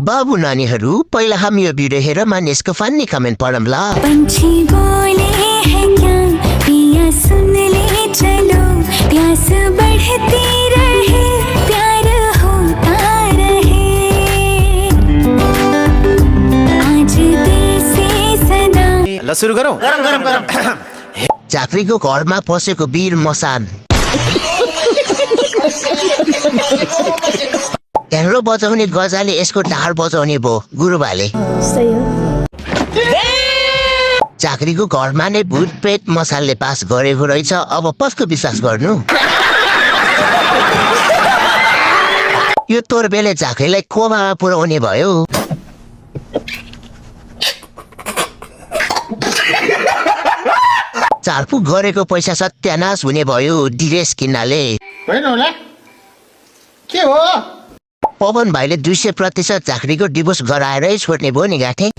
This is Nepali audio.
बाबु नानीहरू पहिला हामी यो भिडियो हेर मानिसको फन्नी कमेन्ट पढौँ ल। पंछी बोले हैं क्या पिया सुन ले चलो प्यास बढ़ती रहे प्यार होता रहे आज दिल से सदा। ल सुरु गरौँ। झाँक्रीको घरमा पसेको वीर मसान। ढ्याङ्ग्रो बजाउने गजाले यसको ढाड बजाउने भो गुरुबाले। झाँक्रीको घरमा नै भूत प्रेत मसानले पास गरेको रहेछ, अब कसको विश्वास गर्नु। यो तोरबेले झाँक्रीलाई कोमामा पुर्याउने भयो। झारफुक गरेको पैसा सत्यानाश हुने भयो ड्रेस किन्नाले। के हो पवन भाइले 200% झाँक्रीको डिभोर्स गराएरै छोड्ने भयो नि गाठे।